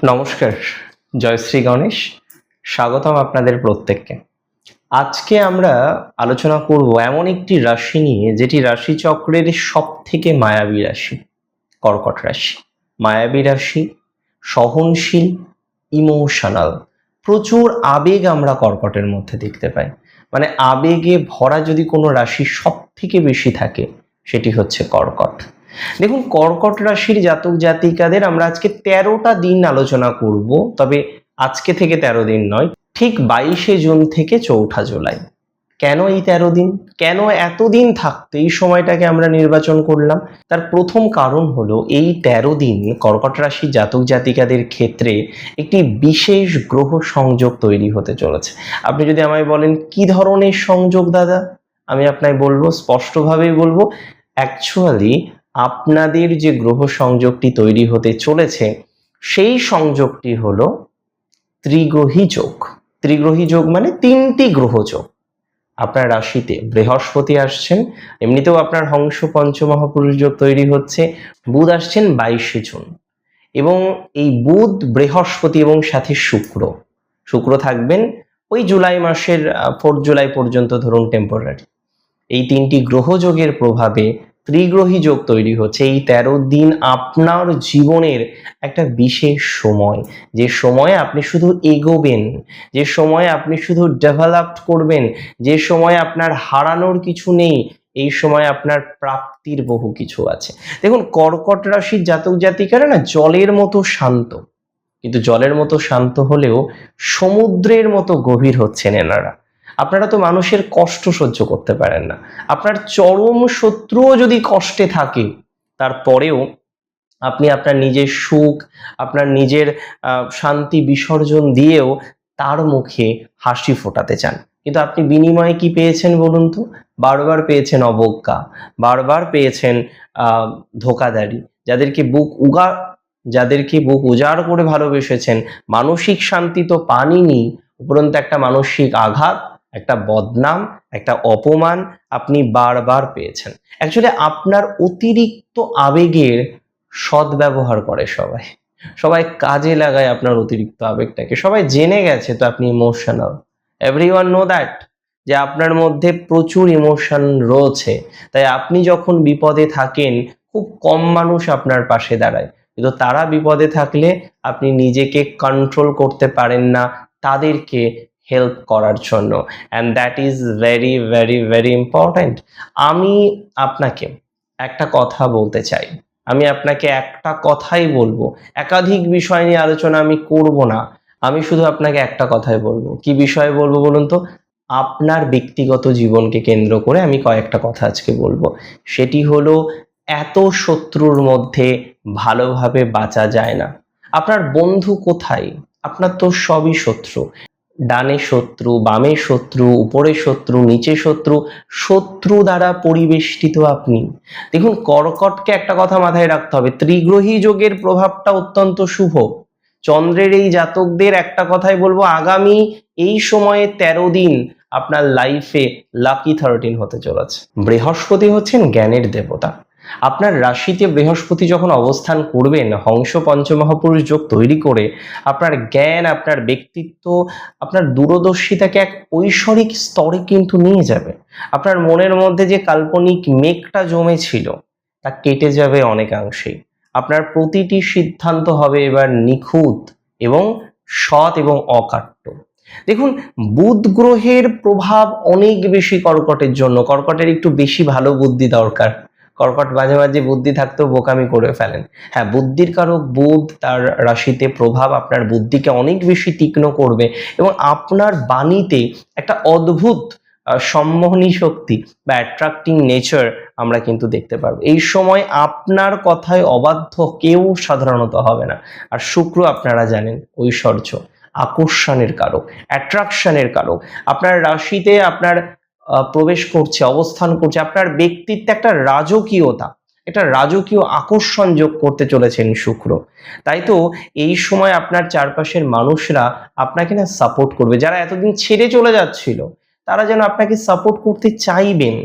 নমস্কার, জয়শ্রী গণেশ। স্বাগতম আপনাদের প্রত্যেককে। আজকে আমরা আলোচনা করব এমন একটি রাশি নিয়ে, যেটি রাশিচক্রের সব থেকে মায়াবী রাশি, কর্কট রাশি। মায়াবী রাশি, সহনশীল, ইমোশনাল, প্রচুর আবেগ আমরা কর্কটের মধ্যে দেখতে পাই। মানে আবেগে ভরা যদি কোনো রাশি সব থেকে বেশি থাকে, সেটি হচ্ছে কর্কট। দেখুন, কর্কট রাশির জাতক জাতিকাদের আমরা আজকে 13টা দিন আলোচনা করব, তবে আজকে থেকে 13 দিন নয়, ঠিক 22শে জুন থেকে 4ঠা জুলাই। কেন এই 13 দিন, কেন এতদিন থাকতে এই সময়টাকে আমরা নির্বাচন করলাম? তার প্রথম কারণ হলো, এই 13 দিন কর্কট রাশির জাতক জাতিকাদের ক্ষেত্রে একটি বিশেষ গ্রহ সংযোগ তৈরি হতে চলেছে। আপনি যদি আমায় বলেন কি ধরনের সংযোগ দাদা, আমি আপনাকে বলবো, স্পষ্টভাবেই বলবো, অ্যাকচুয়ালি আপনাদের যে গ্রহ সংযোগটি তৈরি হতে চলেছে, সেই সংযোগটি হলো ত্রিগ্রহী যোগ। ত্রিগ্রহী যোগ মানে 3টি গ্রহ যোগ। আপনার রাশিতে বৃহস্পতি আসছেন, এমনিতেও আপনার হংস পঞ্চমহাপুরুষ যোগ তৈরি হচ্ছে। বুধ আসছেন 22শে জুন, এবং এই বুধ, বৃহস্পতি এবং সাথে শুক্র থাকবেন ওই জুলাই মাসের 4 জুলাই পর্যন্ত, ধরুন টেম্পোরারি। এই 3টি গ্রহযোগের প্রভাবে ত্রিগ্রহী যোগ তৈরি হচ্ছে। এই 13 দিন আপনার জীবনের একটা বিশেষ সময়, যে সময়ে আপনি শুধু এগোবেন, যে সময়ে আপনি শুধু ডেভেলপ করবেন, যে সময়ে আপনার হারানোর কিছু নেই, এই সময় আপনার প্রাপ্তির বহু কিছু আছে। দেখুন, কর্কট রাশির জাতক জাতিকারা না জলের মতো শান্ত, কিন্তু জলের মতো শান্ত হলেও সমুদ্রের মতো গভীর হচ্ছেন এনারা। আপনারা তো মানুষের কষ্ট সহ্য করতে পারেন না। আপনার চরম শত্রুও যদি কষ্টে থাকে, তারপরেও আপনি আপনার নিজের সুখ, আপনার নিজের শান্তি বিসর্জন দিয়েও তার মুখে হাসি ফোটাতে চান। কিন্তু আপনি বিনিময়ে কি পেয়েছেন বলুন তো? বারবার পেয়েছেন অবজ্ঞা, বারবার পেয়েছেন ধোঁকাদারি। যাদেরকে বুক উজাড় করে ভালোবেসেছেন, মানসিক শান্তি তো পাননি, উপরন্তু একটা মানসিক আঘাত, একটা বদনাম, একটা অপমান আপনি বারবার পেয়েছেন। অ্যাকচুয়ালি আপনার অতিরিক্ত আবেগের সদ্ব্যবহার করে সবাই, সবাই কাজে লাগায় আপনার অতিরিক্ত আবেগটাকে। সবাই জেনে গেছে তো আপনি ইমোশনাল, এভরিওয়ান নো দ্যাট, যে আপনার মধ্যে প্রচুর ইমোশন রয়েছে। তাই আপনি যখন বিপদে থাকেন, খুব কম মানুষ আপনার পাশে দাঁড়ায়, কিন্তু তারা বিপদে থাকলে আপনি নিজেকে কন্ট্রোল করতে পারেন না তাদেরকে হেল্প করার জন্য। And that is very very very important. আমি আপনাকে একটা কথা বলতে চাই, আমি আপনাকে একটা কথাই বলবো, একাধিক বিষয় নিয়ে আলোচনা আমি করব না। আমি শুধু আপনাকে একটা কথাই বলবো। কি বিষয়ে বলবো বলুন তো? আপনার ব্যক্তিগত জীবনকে কেন্দ্র করে আমি কয়েকটা কথা আজকে বলবো। সেটি হলো, এত শত্রুর মধ্যে ভালোভাবে বাঁচা যায় না। আপনার বন্ধু কোথায়? আপনার তো সবই শত্রু। ডানে শত্রু, বামে শত্রু, উপরে শত্রু, নিচে শত্রু, শত্রু দ্বারা পরিবেষ্টিত আপনি। দেখুন, কর্কটকে একটা কথা মাথায় রাখতে হবে, ত্রিগ্রহী যোগের প্রভাবটা অত্যন্ত শুভ। চন্দ্রের এই জাতকদের একটা কথাই বলবো, আগামী এই সময়ে 13 দিন আপনার লাইফে লাকি 13 হতে চলেছে। বৃহস্পতি হচ্ছেন জ্ঞানের দেবতা। আপনার রাশিতে বৃহস্পতি যখন অবস্থান করবেন, হংস পঞ্চমহাপুরুষ যোগ তৈরি করে, আপনার জ্ঞান, আপনার ব্যক্তিত্ব, আপনার দূরদর্শিতাকে এক ঐশ্বরিক স্তরে কিন্তু নিয়ে যাবে। আপনার মনের মধ্যে যে কাল্পনিক মেঘটা জমেছিল, তা কেটে যাবে অনেকাংশেই। আপনার প্রতিটি সিদ্ধান্ত হবে এবার নিখুঁত এবং সৎ এবং অকাট্য। দেখুন, বুধ গ্রহের প্রভাব অনেক বেশি কর্কটের জন্য। কর্কটের একটু বেশি ভালো বুদ্ধি দরকার। কর্কট মাঝে মাঝে বুদ্ধি থাকতেও বোকামি করে ফেলেন। হ্যাঁ, বুদ্ধির কারক বুধ, তার রাশিতে প্রভাব আপনার বুদ্ধিকে অনেক বেশি তীক্ষ্ণ করবে, এবং আপনার বাণীতে একটা অদ্ভুত সম্মোহনী শক্তি বা অ্যাট্রাক্টিং নেচার আমরা কিন্তু দেখতে পারবো। এই সময় আপনার কথায় অবাধ্য কেউ সাধারণত হবে না। আর শুক্র, আপনারা জানেন, ঐশ্বর্য, আকর্ষণের কারক, অ্যাট্রাকশনের কারক। আপনার রাশিতে আপনার প্রবেশ করছে, অবস্থান করছে। আপনার ব্যক্তিত্বে একটা রাজকীয়তা, একটা রাজকীয় আকর্ষণ যোগ করতে চলেছেন শুক্র। তাই তো এই সময় আপনার চারপাশের মানুষরা আপনাকে না সাপোর্ট করবে। যারা এতদিন ছেড়ে চলে যাচ্ছিল, তারা যেন আপনাকে সাপোর্ট করতে চাইবেন।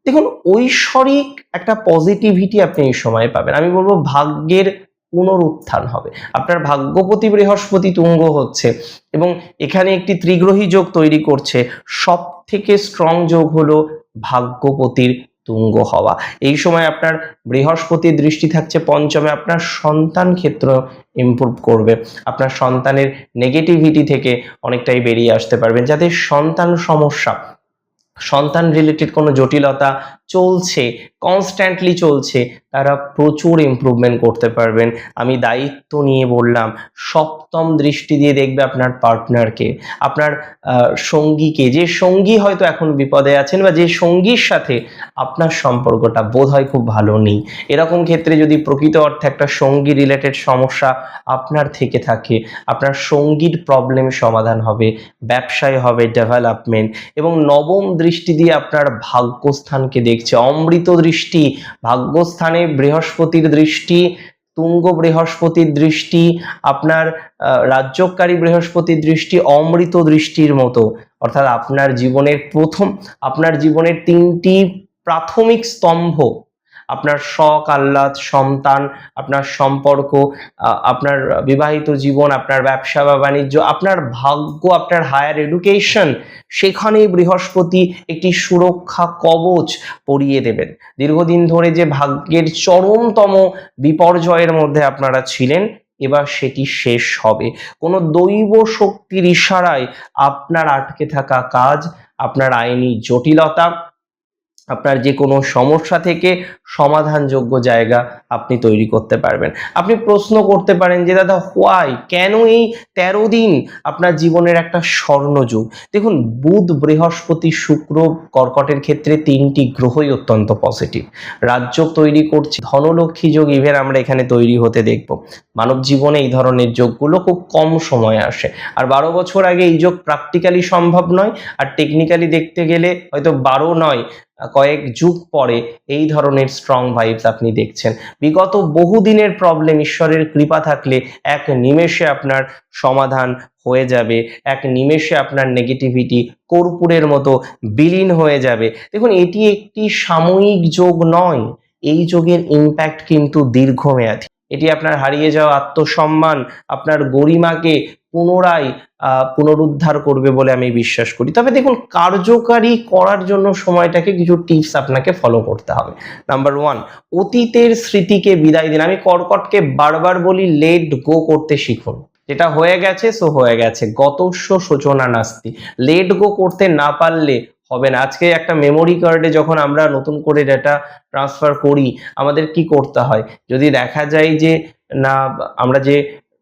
দেখুন, ঐশ্বরিক একটা পজিটিভিটি আপনি এই সময় পাবেন। আমি বলবো ভাগ্যের পুনরুত্থান হবে। আপনার ভাগ্যপতি বৃহস্পতি তুঙ্গ হচ্ছে এবং এখানে একটি ত্রিগ্রহী যোগ তৈরি করছে। সব থেকে স্ট্রং যোগ হলো ভাগ্যপতির তুঙ্গ হওয়া। এই সময় আপনার বৃহস্পতির দৃষ্টি থাকছে পঞ্চমে, আপনার সন্তান ক্ষেত্র ইমপ্রুভ করবে। আপনার সন্তানের নেগেটিভিটি থেকে অনেকটাই বেরিয়ে আসতে পারবেন। যাদের সন্তান সমস্যা, সন্তান রিলেটেড কোনো জটিলতা চলছে, কনস্ট্যান্টলি চলছে, তারা প্রচুর ইমপ্রুভমেন্ট করতে পারবেন। আমি দায়িত্ব নিয়ে বললাম, সপ্তম দৃষ্টি দিয়ে দেখবে আপনার পার্টনারকে, আপনার সঙ্গীকে, যে সঙ্গী হয়তো এখন বিপদে আছেন বা যে সঙ্গীর সাথে আপনার সম্পর্কটা বোধ হয় খুব ভালো নেই। এরকম ক্ষেত্রে যদি প্রকৃত অর্থে একটা সঙ্গী রিলেটেড সমস্যা আপনার থেকে থাকে, আপনার সঙ্গীর প্রবলেম সমাধান হবে, ব্যবসায় হবে ডেভেলপমেন্ট। এবং নবম দৃষ্টি দিয়ে আপনার ভাগ্যস্থানকে দেখছে, অমৃত দৃষ্টি, ভাগ্যস্থানে বৃহস্পতির দৃষ্টি, তুঙ্গ বৃহস্পতির দৃষ্টি, আপনার রাজ্যকারী বৃহস্পতির দৃষ্টি অমৃত দৃষ্টির মতো। অর্থাৎ আপনার জীবনের তিনটি প্রাথমিক স্তম্ভ, আপনার শখ আহ্লাদ, সন্তান, আপনার সম্পর্ক, আপনার বিবাহিত জীবন, আপনার ব্যবসা বা বাণিজ্য, আপনার ভাগ্য, আপনার হায়ার এডুকেশন, সেখানেই বৃহস্পতি একটি সুরক্ষা কবচ পরিয়ে দেবেন। দীর্ঘদিন ধরে যে ভাগ্যের চরমতম বিপর্যয়ের মধ্যে আপনারা ছিলেন, এবার সেটি শেষ হবে। কোনো দৈব শক্তির ইশারায় আপনার আটকে থাকা কাজ, আপনার আইনি জটিলতা, আপনার যে কোনো সমস্যা থেকে সমাধানযোগ্য জায়গা আপনি তৈরি করতে পারবেন। আপনি প্রশ্ন করতে পারেন যে দাদা হোয়াই, কেন এই 13 দিন আপনার জীবনের একটা স্বর্ণযুগ? দেখুন, বুধ, বৃহস্পতি, শুক্র কর্কটের ক্ষেত্রে তিনটি গ্রহই অত্যন্ত পজিটিভ। রাজযোগ তৈরি করছে, ধনলক্ষ্মী যোগ ইভেন আমরা এখানে তৈরি হতে দেখব। মানব জীবনে এই ধরনের যোগগুলো খুব কম সময়ে আসে, আর 12 বছর আগে এই যোগ প্র্যাকটিক্যালি সম্ভব নয়, আর টেকনিক্যালি দেখতে গেলে হয়তো 12 নয়, কয়েক যুগ পরে এই ধরনের স্ট্রং ভাইবস আপনি দেখছেন। বিগত বহুদিনের প্রবলেম ঈশ্বরের কৃপা থাকলে এক নিমেষে আপনার সমাধান হয়ে যাবে, এক নিমেষে আপনার নেগেটিভিটি কর্পূরের মতো বিলীন হয়ে যাবে। দেখুন, এটি একটি সাময়িক যোগ নয়, এই যোগের ইম্প্যাক্ট কিন্তু দীর্ঘমেয়াদী। এটি আপনার হারিয়ে যাওয়া আত্মসম্মান, আপনার গরিমাকে পুনরায় পুনরুদ্ধার করবে বলে আমি বিশ্বাস করি। তবে দেখুন, কার্যকারী করার জন্য সময়টাকে কিছু টিপস আপনাকে ফলো করতে হবে। নাম্বার 1, অতীতের স্মৃতিকে বিদায় দিন। আমি কর্কটকে বারবার বলি, লেট গো করতে শিখুন। যেটা হয়ে গেছে সো হয়ে গেছে, গতস্য শোচনা নাস্তি। লেট গো করতে না পারলে হবে না। আজকে একটা মেমোরি কার্ডে যখন আমরা নতুন করে ডেটা ট্রান্সফার করি, আমাদের কি করতে হয়? যদি দেখা যায় যে না, আমরা যে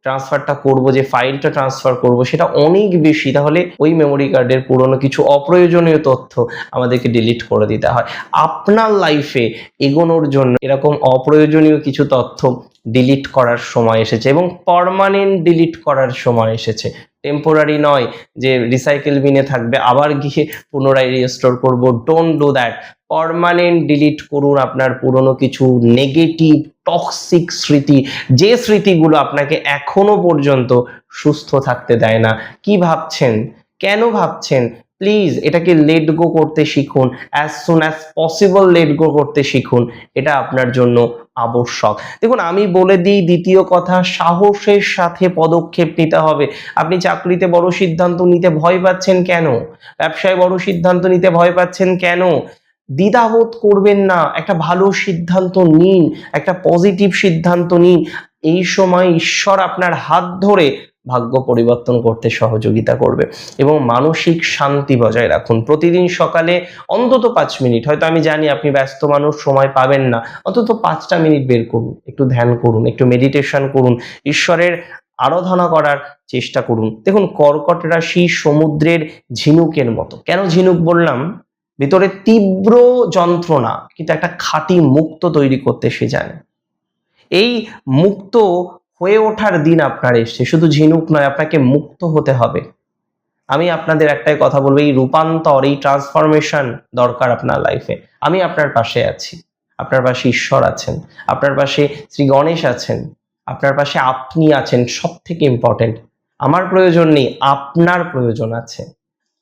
ট্রান্সফারটা করব, যে ফাইলটা ট্রান্সফার করব, সেটা অনেক বেশি, তাহলে ওই মেমোরি কার্ডের পুরনো কিছু অপ্রয়োজনীয় তথ্য আমাদেরকে ডিলিট করে দিতে হয়। আপনার লাইফে এগোনোর জন্য এরকম অপ্রয়োজনীয় কিছু তথ্য ডিলিট করার সময় এসেছে এবং পার্মানেন্ট ডিলিট করার সময় এসেছে। টেম্পোরারি নয় যে রিসাইকেল বিনে থাকবে, আবার গিয়ে পুনরায় রিস্টোর করব। Don't do that. Permanent delete করুন আপনার পুরনো কিছু নেগেটিভ টক্সিক স্মৃতি, যে স্মৃতিগুলো আপনাকে এখনো পর্যন্ত সুস্থ থাকতে দেয় না। কি ভাবছেন, কেন ভাবছেন? প্লিজ এটাকে লেট গো করতে শিখুন, as soon as possible let go করতে শিখুন। এটা আপনার জন্য আবশ্যক। দেখুন, আমি বলে দিই দ্বিতীয় কথা, সাহসের সাথে পদক্ষেপ নিতে হবে। আপনি চাকরিতে বড় সিদ্ধান্ত নিতে ভয় পাচ্ছেন কেন? ব্যবসায় বড় সিদ্ধান্ত নিতে ভয় পাচ্ছেন কেন? দ্বিধাবোধ করবেন না, একটা ভালো সিদ্ধান্ত নিন, একটা পজিটিভ সিদ্ধান্ত নিন। এই সময় ঈশ্বর আপনার হাত ধরে ভাগ্য পরিবর্তন করতে সহযোগিতা করবে। এবং মানসিক শান্তি বজায় রাখুন। প্রতিদিন সকালে অন্তত 5 মিনিট, হয়তো আমি জানি আপনি ব্যস্ত মানুষ, সময় পাবেন না, অন্তত 5টা মিনিট বের করুন, একটু ধ্যান করুন, একটু মেডিটেশন করুন, ঈশ্বরের আরাধনা করার চেষ্টা করুন। দেখুন, কর্কট রাশি সমুদ্রের ঝিনুকের মতো। কেন ঝিনুক বললাম? ভিতরে তীব্র যন্ত্রণা, কিন্তু একটা খাঁটি মুক্ত তৈরি করতে সে জানে। এই মুক্ত হয়ে ওঠার দিন আপনার এসছে। শুধু ঝিনুক নয়, আপনাকে মুক্ত হতে হবে। আমি আপনাদের একটাই কথা বলবো, এই রূপান্তর, এই ট্রান্সফরমেশন দরকার আপনার লাইফে। আমি আপনার পাশে আছি, আপনার পাশে ঈশ্বর আছেন, আপনার পাশে শ্রী গণেশ আছেন, আপনার পাশে আপনি আছেন। সব থেকে ইম্পর্টেন্ট, আমার প্রয়োজন নেই, আপনার প্রয়োজন আছে।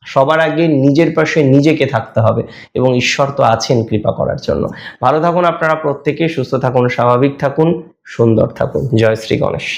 সবার আগে নিজের পাশে নিজেকে থাকতে হবে এবং ঈশ্বর তো আছেন কৃপা করার জন্য। ভালো থাকুন আপনারা প্রত্যেকে, সুস্থ থাকুন, স্বাভাবিক থাকুন। সুন্দর থাকুন। জয় শ্রী গণেশ।